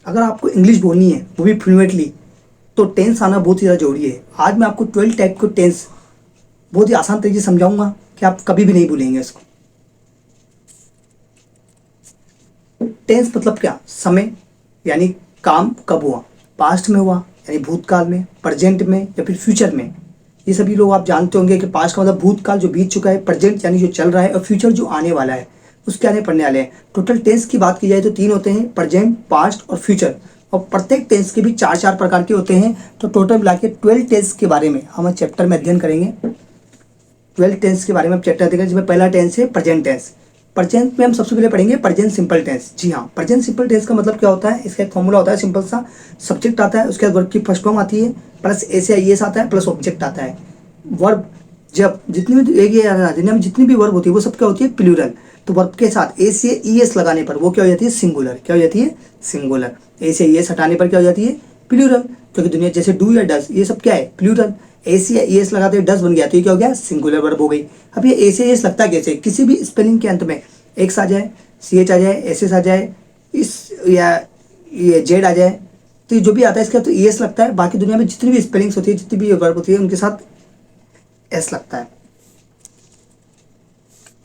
अगर आपको इंग्लिश बोलनी है वो भी फ्लुएंटली, तो टेंस आना बहुत ही ज़्यादा जरूरी है। आज मैं आपको 12 टाइप के टेंस बहुत ही आसान तरीके से समझाऊंगा कि आप कभी भी नहीं भूलेंगे इसको। टेंस मतलब क्या? समय, यानी काम कब हुआ, पास्ट में हुआ यानी भूतकाल में, प्रेजेंट में या फिर फ्यूचर में। ये सभी लोग आप जानते होंगे कि पास्ट का मतलब भूतकाल जो बीत चुका है, प्रेजेंट यानी जो चल रहा है, और फ्यूचर जो आने वाला है उसके आने पढ़ने वाले हैं। टोटल टेंस की बात की जाए तो 3 होते हैं, प्रेजेंट, पास्ट और फ्यूचर। और प्रत्येक टेंस के भी 4-4 प्रकार के होते हैं। तो टोटल मिला के 12 टेंस के बारे में हम चैप्टर में अध्ययन करेंगे। 12 टेंस के बारे में चैप्टर देखेंगे, जिसमें पहला टेंस है प्रेजेंट टेंस। प्रेजेंट में हम सबसे पहले पढ़ेंगे प्रेजेंट सिंपल टेंस। जी हाँ, प्रेजेंट सिंपल टेंस का मतलब क्या होता है? इसका एक फॉर्मूला होता है सिंपल सा। सब्जेक्ट आता है, उसके बाद वर्ब की फर्स्ट फॉर्म आती है, प्लस एस या ईएस आता है, प्लस ऑब्जेक्ट आता है। वर्ब जब जितनी भी एक ये दुनिया में जितनी भी वर्ब होती है वो सब क्या होती है? प्लूरल। तो वर्ब के साथ एस या ईएस लगाने पर वो क्या हो जाती है? सिंगुलर। क्या हो जाती है? सिंगुलर। एस या ईएस हटाने पर क्या हो जाती है? प्लूरल। क्योंकि दुनिया जैसे डू या डज ये सब क्या है? प्लूरल। एस या ईएस लगाते डज बन गया तो ये क्या हो गया? सिंगुलर वर्ब हो गई। अब ये एस या ईएस लगता कैसे? किसी भी स्पेलिंग के अंत में एक्स आ जाए, सी एच आ जाए, एस एस आ जाए, इस या ये जेड आ जाए, तो जो भी आता है इसका तो ईएस लगता है। बाकी दुनिया में जितनी भी स्पेलिंग्स होती है, जितनी भी वर्ब होती है, उनके साथ एस लगता है।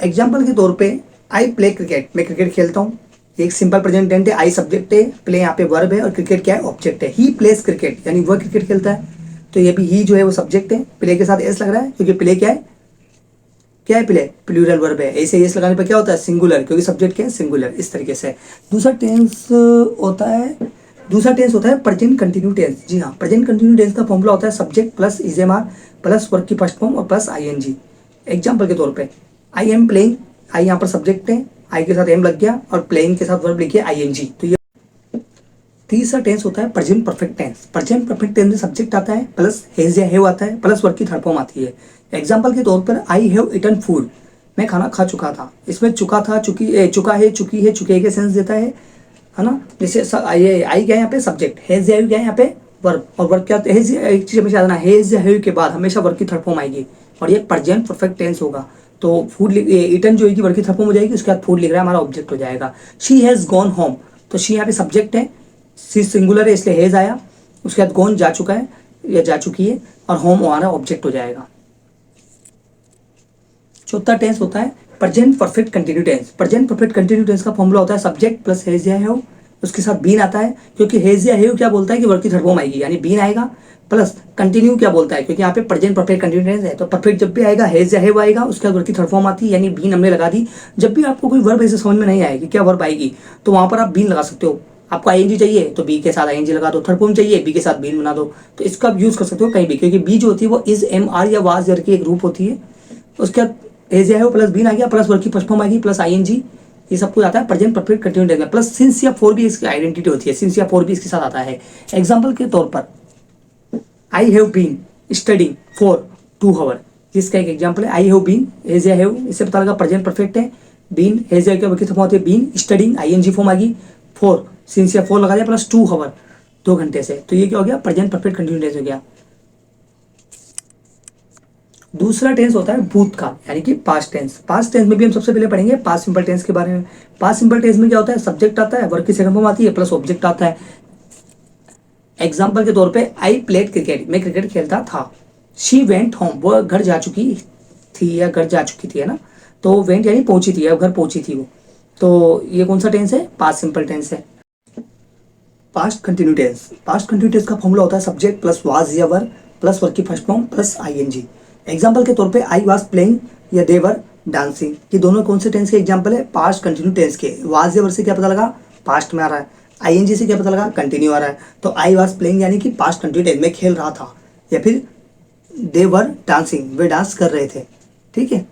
एग्जाम्पल के तौर पे आई प्ले क्रिकेट, मैं क्रिकेट खेलता हूँ। एक सिंपल प्रेजेंट टेंस है, आई सब्जेक्ट है, प्ले यहाँ पे वर्ब है और क्रिकेट क्या है? ऑब्जेक्ट है। ही प्लेस क्रिकेट यानी वह क्रिकेट खेलता है। तो ये भी ही जो है वो सब्जेक्ट है, प्ले के साथ एस लग रहा है क्योंकि प्ले क्या है? क्या है? प्ले प्लूरल वर्ब है। ऐसे एस लगाने पर क्या होता है? सिंगुलर, क्योंकि सब्जेक्ट क्या है? सिंगुलर। इस तरीके से दूसरा टेंस होता है दूसरा टेंस होता है प्रेजेंट कंटिन्यू टेंस। जी हाँ, प्रेजेंट कंटिन्यू टेंस का फॉर्मूला होता है subject plus is am are plus verb की फर्स्ट फॉर्म और प्लस आईएनजी। एग्जाम्पल के तौर पे आई एम प्लेइंग, आई यहाँ पर सब्जेक्ट है, आई के साथ एम लग गया और प्लेइंग के साथ वर्ब लिखिए आईएनजी। तो ये तीसरा टेंस होता है present perfect tense. Present perfect tense में सब्जेक्ट आता है, प्लस हैज या हैव आता है, प्लस वर्ब की थर्ड फॉर्म आती है। एग्जाम्पल के तौर पर आई हैव ईटन फूड, मैं खाना खा चुका था। इसमें चुका था, चुका है, चुकी है, चुके के सेंस देता है ना। जैसे ये आई क्या है यहाँ पे? सब्जेक्ट। हैज या हैव क्या है यहाँ पे? वर्ब। और वर्ब क्या होता है? एक चीज हमेशा याद रखना, हैज या हैव के बाद हमेशा वर्ब की थर्ड फॉर्म आएगी और ये प्रेजेंट परफेक्ट टेंस होगा। तो फूड ईटन जो है वर्ब की थर्ड फॉर्म हो जाएगी, उसके बाद फूड लिख रहा है हमारा ऑब्जेक्ट हो जाएगा। शी हैज गॉन होम, तो शी यहाँ पे सब्जेक्ट है, सी सिंगुलर है इसलिए हैज आया, उसके बाद गॉन जा चुका है या जा चुकी है, और होम हमारा ऑब्जेक्ट हो जाएगा। चौथा टेंस होता है present perfect continue tense. Present perfect continue tense का फॉर्मूला होता है सब्जेक्ट प्लस हैज या हैव, उसके साथ बीन आता है, क्योंकि हैज या हैव क्या बोलता है कि वर्ब की थर्ड फॉर्म आएगी यानी बीन आएगा, प्लस कंटिन्यू क्या बोलता है क्योंकि यहाँ पे प्रेजेंट परफेक्ट कंटिन्यू टेंस है, तो परफेक्ट जब भी आएगा हैज या हैव आएगा, उसके बाद वर्ब की थर्ड फॉर्म आती है यानी बीन हमने लगा दी। जब भी आपको कोई वर्ब ऐसे समझ में नहीं आएगी क्या वर्ब आएगी, तो वहां पर आप बीन लगा सकते हो। आपको आईएनजी चाहिए तो बी के साथ आईएनजी लगा दो, थर्ड फॉर्म चाहिए बी के साथ बीन बना दो। तो इसका आप यूज कर सकते हो कहीं भी, क्योंकि बी जो होती है वो इज एम आर या वाज की एक ग्रुप होती है। उसके बाद एज है प्लस बीन आ गया, प्लस वर्ब की फर्स्ट फॉर्म आ गई, प्लस आईएनजी, ये सब कुछ आता है प्रेजेंट परफेक्ट कंटिन्यू टेंस में। प्लस सिंस या फोर भी इसकी आइडेंटिटी होती है, सिंस या फोर भी इसके साथ आता है। एग्जाम्पल के तौर पर I have been studying for 2 hour, जिसका एक एग्जाम्पल है। आई हैव बीन, एज या हैव, इससे पता लगा प्रेजेंट परफेक्ट है। बीन एज या क्या वर्ब की फॉर्म होती है बीन, स्टडिंग आईएनजी फॉर्म आ गई, फोर सिंस या फोर लगा दिया, प्लस 2 आवर 2 घंटे से, तो ये क्या हो गया? प्रेजेंट परफेक्ट कंटिन्यू टेंस हो गया। दूसरा टेंस होता है भूतकाल यानी कि पास्ट टेंस। पास्ट टेंस में भी हम सबसे पहले पढ़ेंगे पास्ट सिंपल टेंस के बारे में। पास्ट सिंपल टेंस में क्या होता है? सब्जेक्ट आता है, वर्ब की सेकंड फॉर्म आती है, प्लस ऑब्जेक्ट आता है। एग्जाम्पल के तौर पे आई प्लेड क्रिकेट, मैं क्रिकेट खेलता था। शी वेंट होम, वो घर जा चुकी थी या घर जा चुकी थी, है ना। तो वेंट यानी पहुंची थी या घर पहुंची थी वो। तो ये कौन सा टेंस है? पास्ट सिंपल टेंस है। Past continue tense. Past continue tense का फॉर्मूला होता है सब्जेक्ट प्लस वाज या वर प्लस वर्ब की first form plus ING. Example के तौर पे आई वाज प्लेइंग या दे वर डांसिंग, ये दोनों कौन से टेंस के एग्जाम्पल है? पास्ट कंटिन्यू टेंस के। वाज या वर से क्या पता लगा? पास्ट में आ रहा है। आईएनजी से क्या पता लगा? कंटिन्यू आ रहा है। तो आई वाज प्लेइंग यानी कि पास्ट कंटिन्यू टेंस में खेल रहा था, या फिर दे वर डांसिंग, वे डांस कर रहे थे। ठीक है।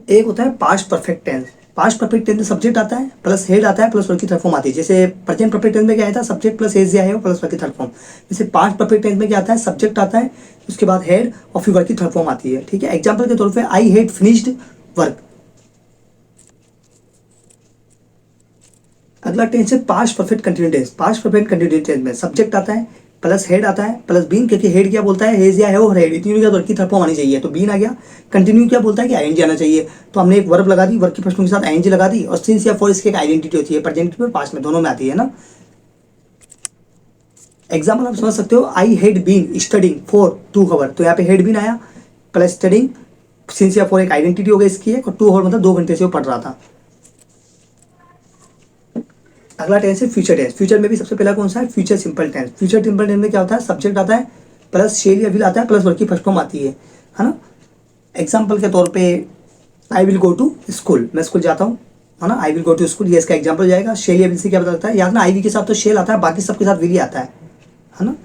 एक होता है past perfect tense. Past perfect tense में सब्जेक्ट आता है, प्लस हेड आता है, प्लस वर्ब की थर्ड फॉर्म आती है। जैसे प्रेजेंट परफेक्ट टेंस में क्या आता है? सब्जेक्ट प्लस हेज या है प्लस वर्ब की थर्ड फॉर्म। जैसे पास्ट परफेक्ट टेंस में क्या आता है? सब्जेक्ट आता है, उसके बाद हेड और फिर वर्ब की थर्ड फॉर्म आती है। ठीक है। एग्जाम्पल के तौर पर आई हेड फिनिश्ड वर्क। अगला टेंस है past perfect continue tense. Past perfect continue tense में सब्जेक्ट आता है, प्लस हेड आता है प्लस बीन, क्योंकि हेड क्या बोलता है, हेज या है और हेड, तीनों क्या वर्ब की थर्ड फॉर्म आनी चाहिए, तो बीन आ गया। कंटिन्यू क्या बोलता है कि आईएनजी आना चाहिए, तो हमने एक वर्ब लगा दी, वर्ब की फर्स्ट फॉर्म के साथ आईएनजी लगा दी, और सिंस या फॉर इसकी एक आइडेंटिटी होती है, प्रेजेंट में पास्ट में दोनों में आती है ना। एग्जाम्पल आप समझ सकते हो, I had been studying for 2 hour, तो यहाँ पे हैड बीन आया प्लस स्टडिंग, सिंस या फॉर एक आइडेंटिटी हो गई इसकी एक, और 2 आवर मतलब 2 घंटे से वो पढ़ रहा था। अगला टेंस है फ्यूचर टेंस। फ्यूचर में भी सबसे पहला कौन सा है, future simple tense. Future simple tense में क्या होता है, सब्जेक्ट आता है प्लस शेल या विल आता है प्लस वर्ब की फर्स्ट फॉर्म आती है ना। एग्जाम्पल के तौर पे I will go to school, मैं स्कूल जाता हूँ, है ना, I will go to school, ये इसका एग्जाम्पल हो जाएगा। शेल या विल से क्या पता लगता है, याद ना आई वी के साथ तो शेल आता है, बाकी सबके साथ विल ही आता है ना।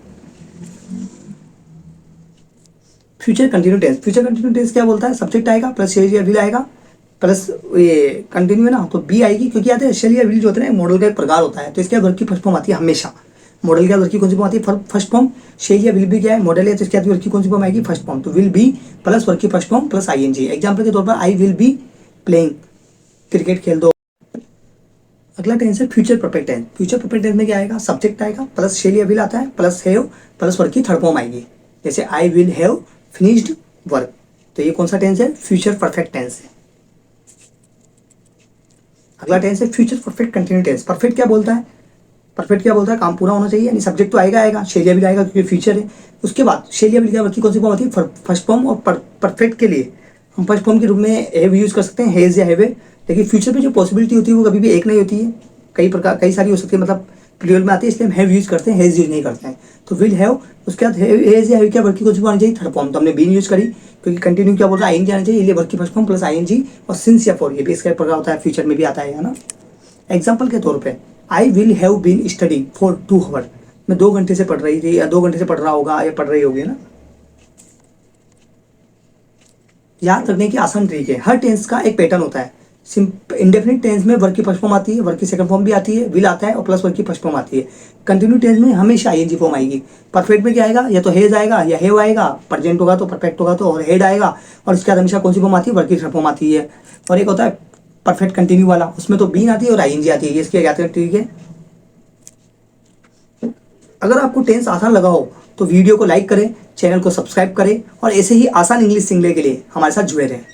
Future continue tense. Future continue tense क्या बोलता है, सब्जेक्ट आएगा प्लस शेल या विल आएगा प्लस ये कंटिन्यू है ना, तो बी आएगी, क्योंकि आते हैं शेल या विल जो होते हैं ना मॉडल का एक प्रकार होता है, तो इसके वर्ब की फर्स्ट फॉर्म आती है हमेशा। मॉडल के वर्ब की कौन सी फॉर्म आती है, फर्स्ट फॉर्म। शेल या विल भी क्या है, मॉडल है, तो इसके वर्ब की कौन सी फॉर्म आएगी, फर्स्ट फॉर्म, तो विल बी प्लस वर्ब की first form plus ING. Example के तौर पर I will be playing, cricket खेल दो। अगला टेंस है future perfect tense. Future perfect tense में क्या आएगा, सब्जेक्ट आएगा प्लस शेल या विल आता है प्लस हैव प्लस वर्ब की थर्ड फॉर्म आएगी, जैसे आई विल हैव फिनिश्ड वर्क, तो ये कौन सा टेंस है, फ्यूचर परफेक्ट टेंस है। अगला टेंस है future perfect continue tense. Perfect क्या बोलता है, परफेक्ट क्या बोलता है, काम पूरा होना चाहिए, यानी सब्जेक्ट तो आएगा आएगा, शेल या विल आएगा क्योंकि फ्यूचर है। उसके बाद शेल या विल क्या वर्ब की कौन सी फॉर्म आती है, फर्स्ट फॉर्म, और परफेक्ट के लिए हम फर्स्ट फॉर्म के रूप में हैव यूज कर सकते हैं, हैज या हैव, लेकिन फ्यूचर में जो पॉसिबिलिटी होती है वो कभी भी एक नहीं होती है, कई सारी हो सकती है, मतलब प्लूरल में आती है, इसलिए हम हैव यूज करते हैं, हैज यूज नहीं करते हैं। तो विल हैव, उसके बाद हैज या हैव क्या वर्ब की कौन सी फॉर्म आनी चाहिए, थर्ड फॉर्म, तो हमने बीन यूज करी, क्योंकि कंटिन्यू क्या बोल रहा है, आईएनजी आना चाहिए, इसलिए वर्ब की फर्स्ट फॉर्म प्लस आईएनजी, और सिंस या फॉर ये भी इसका प्रकार होता है, फ्यूचर में भी आता है ना। एग्जाम्पल के तौर पे I will have been studying for 2 hour, मैं 2 घंटे से पढ़ रही थी, या 2 घंटे से पढ़ रहा होगा, या पढ़ रही होगी ना। याद रखने की आसान तरीके, हर टेंस का एक पैटर्न होता है। इंडेफिनिट टेंस में वर्ब की फर्स्ट फॉर्म आती है, वर्ब की सेकंड फॉर्म भी आती है, विल आता है और प्लस वर्ब की फर्स्ट फॉर्म आती है। कंटिन्यू टेंस में हमेशा आईएनजी फॉर्म आएगी। परफेक्ट में क्या आएगा, या तो हेज आएगा या हैव आएगा, प्रेजेंट होगा तो परफेक्ट होगा तो, और हेड आएगा, और इसके बाद हमेशा कौन सी फॉर्म आती है, वर्ब की थर्ड फॉर्म आती है। और एक होता है परफेक्ट कंटिन्यू वाला, उसमें तो बीन आती है और आईएनजी आती है, ये इसकी ज्ञात ठीक है। अगर आपको टेंस आसान लगा हो तो वीडियो को लाइक करें, चैनल को सब्सक्राइब करें, और ऐसे ही आसान इंग्लिश सीखने के लिए हमारे साथ जुड़े रहें।